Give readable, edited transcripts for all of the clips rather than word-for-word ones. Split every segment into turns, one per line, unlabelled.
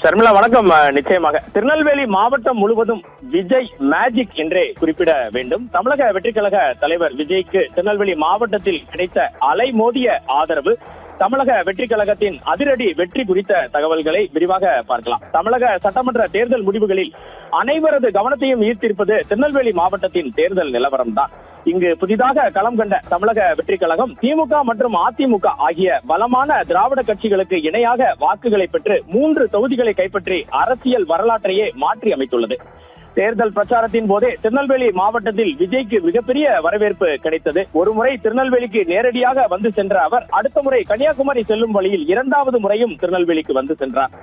ஷர்மிளா வணக்கம். நிச்சயமாக திருநெல்வேலி மாவட்டம் முழுவதும் விஜய் மேஜிக் என்றே குறிப்பிட வேண்டும். தமிழக வெற்றிக் கழக தலைவர் விஜய்க்கு திருநெல்வேலி மாவட்டத்தில் கிடைத்த அலைமோதிய ஆதரவு, தமிழக வெற்றி கழகத்தின் அதிரடி வெற்றி குறித்த தகவல்களை விரிவாக பார்க்கலாம். தமிழக சட்டமன்ற தேர்தல் முடிவுகளில் அனைவரது கவனத்தையும் ஈர்த்திருப்பது திருநெல்வேலி மாவட்டத்தின் தேர்தல் நிலவரம் தான். இங்கு புதிதாக களம் கண்ட தமிழக வெற்றி கழகம் திமுக மற்றும் அதிமுக ஆகிய பலமான திராவிட கட்சிகளுக்கு இணையாக வாக்குகளை பெற்று 3 தொகுதிகளை கைப்பற்றி அரசியல் வரலாற்றையே மாற்றி அமைத்துள்ளது. தேர்தல் பிரச்சாரத்தின் போதே திருநெல்வேலி மாவட்டத்தில் விஜய்க்கு மிகப்பெரிய வரவேற்பு கிடைத்தது. ஒருமுறை திருநெல்வேலிக்கு நேரடியாக வந்து சென்ற அவர் அடுத்த முறை கன்னியாகுமரி செல்லும் வழியில் 2வது முறையும் திருநெல்வேலிக்கு வந்து சென்றார்.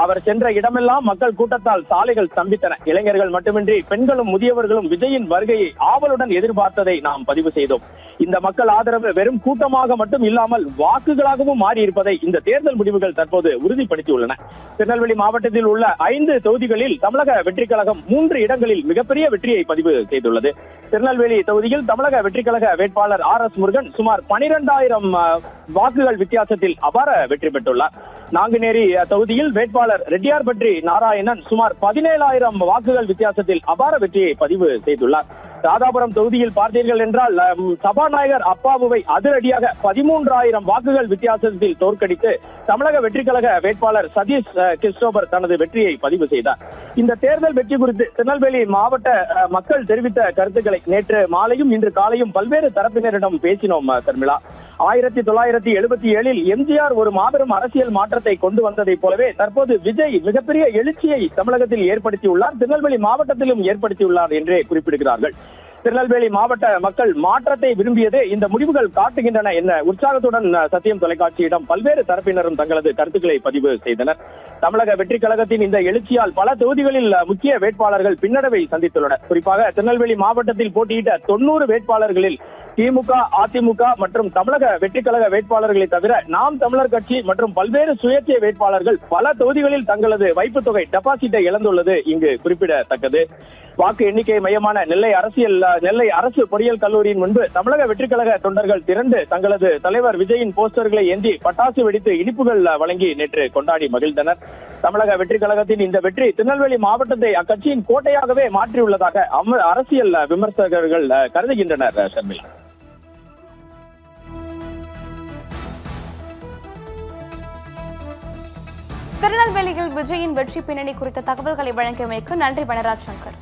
அவர் சென்ற இடமெல்லாம் மக்கள் கூட்டத்தால் சாலைகள் ஸ்தம்பித்தன. இளைஞர்கள் மட்டுமின்றி பெண்களும் முதியவர்களும் விஜயின் வருகையை ஆவலுடன் எதிர்பார்த்ததை நாம் பதிவு செய்தோம். இந்த மக்கள் ஆதரவு வெறும் கூட்டமாக மட்டும் இல்லாமல் வாக்குகளாகவும் மாறி இருப்பதை இந்த தேர்தல் முடிவுகள் தற்போது உறுதிப்படுத்தியுள்ளன. திருநெல்வேலி மாவட்டத்தில் உள்ள 5 தொகுதிகளில் தமிழக வெற்றி கழகம் 3 இடங்களில் மிகப்பெரிய வெற்றியை பதிவு செய்துள்ளது. திருநெல்வேலி தொகுதியில் தமிழக வெற்றி கழக வேட்பாளர் RS முருகன் சுமார் 12,000 வாக்குகள் வித்தியாசத்தில் அபார வெற்றி பெற்றுள்ளார். நாங்குநேரி தொகுதியில் வேட்பாளர் ரெட்டியார்பட்டி நாராயணன் சுமார் 17,000 வாக்குகள் வித்தியாசத்தில் அபார வெற்றியை பதிவு செய்துள்ளார். ராதாபுரம் தொகுதியில் பார்த்தீர்கள் என்றால் சபாநாயகர் அப்பாவுவை அதிரடியாக 13,000 வாக்குகள் வித்தியாசத்தில் தோற்கடித்து தமிழக வெற்றி கழக வேட்பாளர் சதீஷ் கிறிஸ்டோபர் தனது வெற்றியை பதிவு செய்தார். இந்த தேர்தல் வெற்றி குறித்து திருநெல்வேலி மாவட்ட மக்கள் தெரிவித்த கருத்துக்களை நேற்று மாலையும் இன்று காலையும் பல்வேறு தரப்பினரிடம் பேசினோம். ஷர்மிளா, 1977 எம்ஜிஆர் ஒரு மாபெரும் அரசியல் மாற்றத்தை கொண்டு வந்ததை போலவே தற்போது விஜய் மிகப்பெரிய எழுச்சியை தமிழகத்தில் ஏற்படுத்தியுள்ளார், திருநெல்வேலி மாவட்டத்திலும் ஏற்படுத்தியுள்ளார் என்றே குறிப்பிடுகிறார்கள். திருநெல்வேலி மாவட்ட மக்கள் மாற்றத்தை விரும்பியது இந்த முடிவுகள் காட்டுகின்றன என உற்சாகத்துடன் சத்தியம் தொலைக்காட்சியிடம் பல்வேறு தரப்பினரும் தங்களது கருத்துக்களை பதிவு செய்தனர். தமிழக வெற்றி கழகத்தின் இந்த எழுச்சியால் பல தொகுதிகளில் முக்கிய வேட்பாளர்கள் பின்னடைவை சந்தித்துள்ளனர். குறிப்பாக திருநெல்வேலி மாவட்டத்தில் போட்டியிட்ட 90 வேட்பாளர்களில் திமுக, அதிமுக மற்றும் தமிழக வெற்றி கழக வேட்பாளர்களை தவிர நாம் தமிழர் கட்சி மற்றும் பல்வேறு சுயேட்சை வேட்பாளர்கள் பல தொகுதிகளில் தங்களது வைப்புத் தொகை டெபாசிட்டை இழந்துள்ளது இங்கு குறிப்பிடத்தக்கது. வாக்கு எண்ணிக்கை மையமான நெல்லை அரசு பொறியியல் கல்லூரியின் முன்பு தமிழக வெற்றி கழக தொண்டர்கள் திரண்டு தங்களது தலைவர் விஜயின் போஸ்டர்களை ஏந்தி பட்டாசு வெடித்து இனிப்புகள் வழங்கி நேற்று கொண்டாடி மகிழ்ந்தனர். தமிழக வெற்றி கழகத்தின் இந்த வெற்றி திருநெல்வேலி மாவட்டத்தை அக்கட்சியின் கோட்டையாகவே மாற்றியுள்ளதாக அரசியல் விமர்சகர்கள் கருதுகின்றனர். ஷர்மிளா,
திருநெல்வேலியில் விஜயின் வெற்றி பின்னணி குறித்த தகவல்களை வழங்கியமைக்கு நன்றி வனராஜ் சங்கர்.